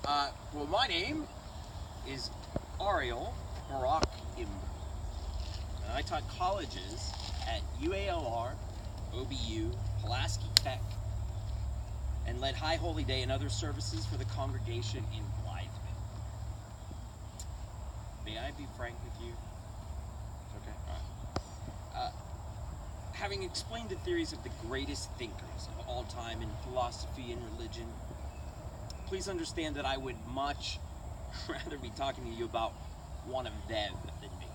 Well, my name is Ariel Imber. And I taught colleges at UALR, OBU, Pulaski Tech, and led High Holy Day and other services for the congregation in Blytheville. May I be frank with you? Okay, all right. Having explained the theories of the greatest thinkers of all time in philosophy and religion, please understand that I would much rather be talking to you about one of them than me.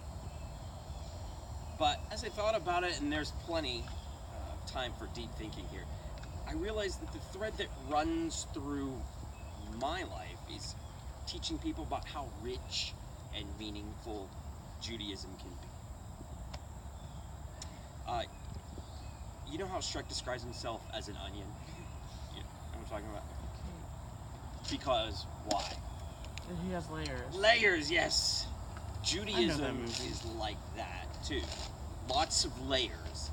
But as I thought about it, and there's plenty of time for deep thinking here, I realized that the thread that runs through my life is teaching people about how rich and meaningful Judaism can be. You know how Shrek describes himself as an onion? You know what I'm talking about? Because why? He has layers. Layers, yes. Judaism is like that too. Lots of layers.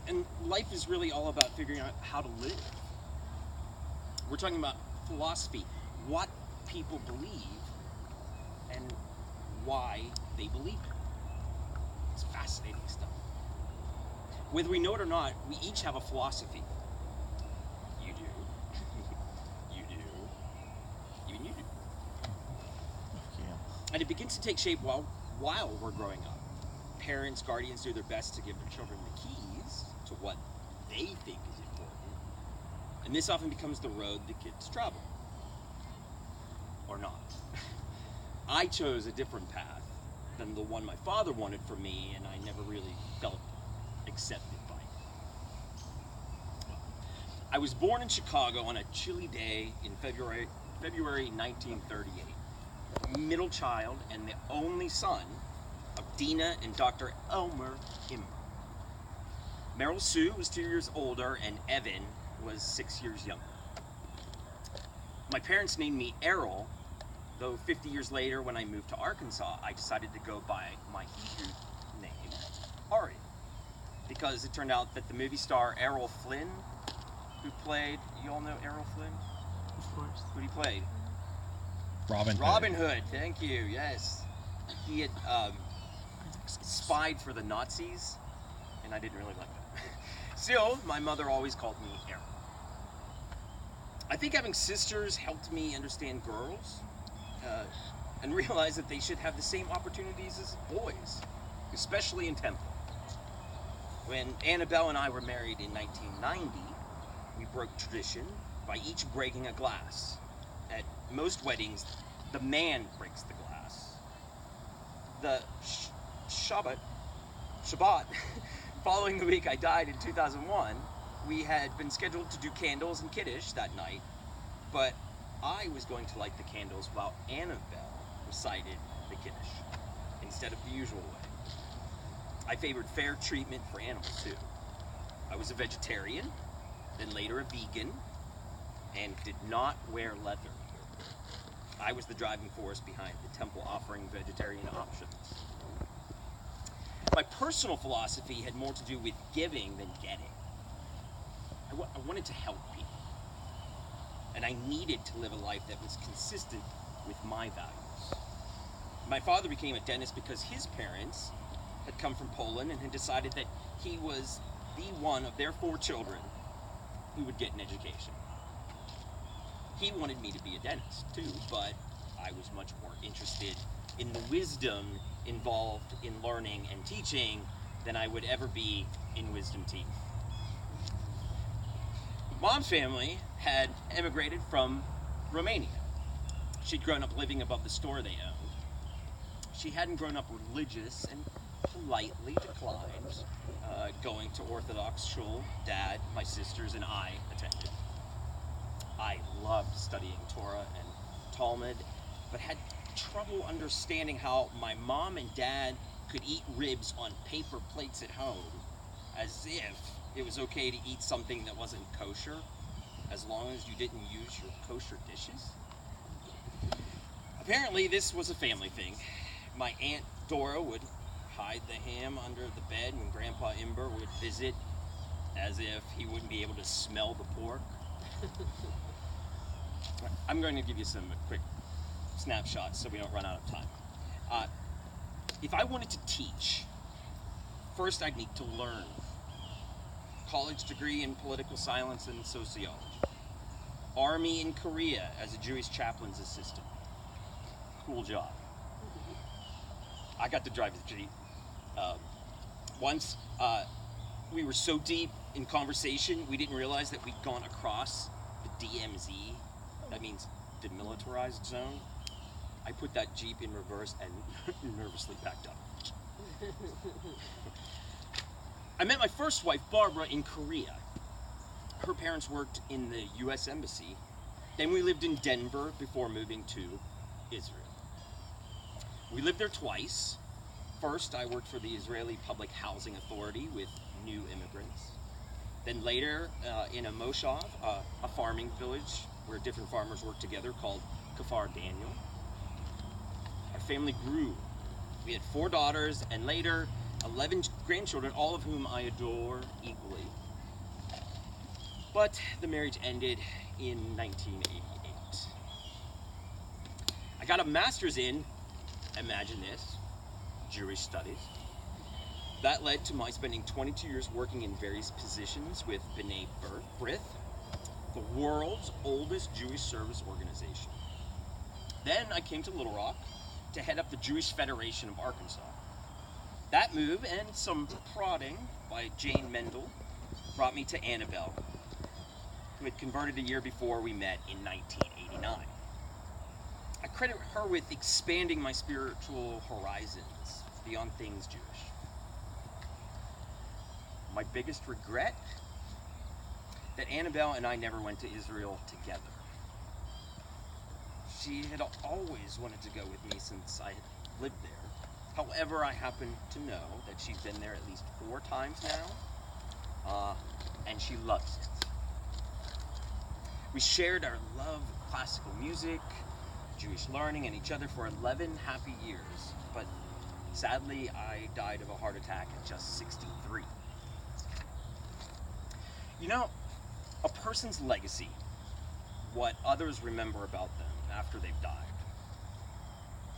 And life is really all about figuring out how to live. We're talking about philosophy, what people believe and why they believe it. It's fascinating stuff. Whether we know it or not, we each have a philosophy. You do. You do. Even you do. Yeah. And it begins to take shape while we're growing up. Parents, guardians do their best to give their children the keys to what they think is important. And this often becomes the road the kids travel. Or not. I chose a different path than the one my father wanted for me, and I never really felt accepted by it. I was born in Chicago on a chilly day in February 1938. Middle child and the only son of Dina and Dr. Elmer Imber. Meryl Sue was 2 years older and Evan was 6 years younger. My parents named me Ariel, though 50 years later when I moved to Arkansas, I decided to go by my Hebrew name, Ariel. Because it turned out that the movie star Errol Flynn, who played, you all know Errol Flynn? Of course. Who he played? Robin Hood. Robin Hood, thank you, yes. He had spied for the Nazis, and I didn't really like that. Still, my mother always called me Ariel. I think having sisters helped me understand girls and realize that they should have the same opportunities as boys, especially in Temple. When Annabelle and I were married in 1990, we broke tradition by each breaking a glass. At most weddings, the man breaks the glass. The Shabbat, following the week I died in 2001, we had been scheduled to do candles and Kiddush that night, but I was going to light the candles while Annabelle recited the Kiddush instead of the usual way. I favored fair treatment for animals too. I was a vegetarian, then later a vegan, and did not wear leather. I was the driving force behind the temple offering vegetarian options. My personal philosophy had more to do with giving than getting. I wanted to help people. And I needed to live a life that was consistent with my values. My father became a dentist because his parents had come from Poland and had decided that he was the one of their 4 children who would get an education. He wanted me to be a dentist too, but I was much more interested in the wisdom involved in learning and teaching than I would ever be in wisdom teeth. Mom's family had emigrated from Romania. She'd grown up living above the store they owned. She hadn't grown up religious and politely declined going to Orthodox shul. Dad, my sisters, and I attended. I loved studying Torah and Talmud, but had trouble understanding how my mom and dad could eat ribs on paper plates at home, as if it was okay to eat something that wasn't kosher, as long as you didn't use your kosher dishes. Apparently, this was a family thing. My Aunt Dora would hide the ham under the bed when Grandpa Imber would visit, as if he wouldn't be able to smell the pork. I'm going to give you some quick snapshots so we don't run out of time. If I wanted to teach, first I'd need to learn. College degree in political science and sociology. Army in Korea as a Jewish chaplain's assistant. Cool job. I got to drive the Jeep. Once we were so deep in conversation, we didn't realize that we'd gone across the DMZ. That means demilitarized zone. I put that Jeep in reverse and nervously backed up. I met my first wife, Barbara, in Korea. Her parents worked in the U.S. Embassy. Then we lived in Denver before moving to Israel. We lived there twice. First, I worked for the Israeli Public Housing Authority with new immigrants. Then later, in a moshav, a farming village where different farmers worked together called Kfar Daniel. Our family grew. We had 4 daughters and later 11 grandchildren, all of whom I adore equally. But the marriage ended in 1988. I got a master's in, imagine this, Jewish studies. That led to my spending 22 years working in various positions with B'nai B'rith, the world's oldest Jewish service organization. Then I came to Little Rock to head up the Jewish Federation of Arkansas. That move and some prodding by Jane Mendel brought me to Annabelle, who had converted a year before we met in 1989. I credit her with expanding my spiritual horizons beyond things Jewish. My biggest regret? That Annabelle and I never went to Israel together. She had always wanted to go with me since I had lived there. However, I happen to know that she's been there at least 4 times now, and she loves it. We shared our love of classical music, Jewish learning, and each other for 11 happy years, but sadly, I died of a heart attack at just 63. You know, a person's legacy, what others remember about them after they've died,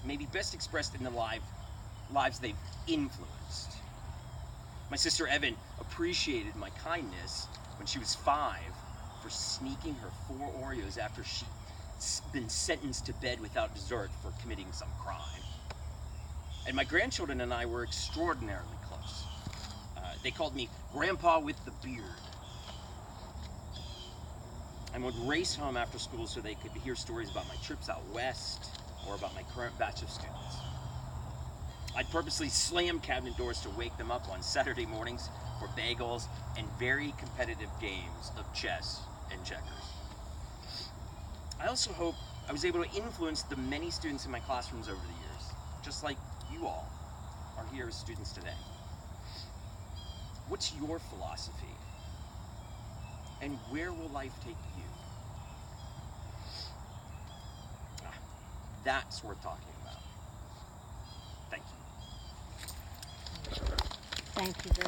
may be best expressed in the lives they've influenced. My sister Evan appreciated my kindness when she was 5 for sneaking her 4 Oreos after she'd been sentenced to bed without dessert for committing some crime. And my grandchildren and I were extraordinarily close. They called me Grandpa with the beard. I would race home after school so they could hear stories about my trips out west or about my current batch of students. I'd purposely slam cabinet doors to wake them up on Saturday mornings for bagels and very competitive games of chess and checkers. I also hope I was able to influence the many students in my classrooms over the years, just like you all are here as students today. What's your philosophy? And where will life take you? That's worth talking about. Thank you. Thank you very much.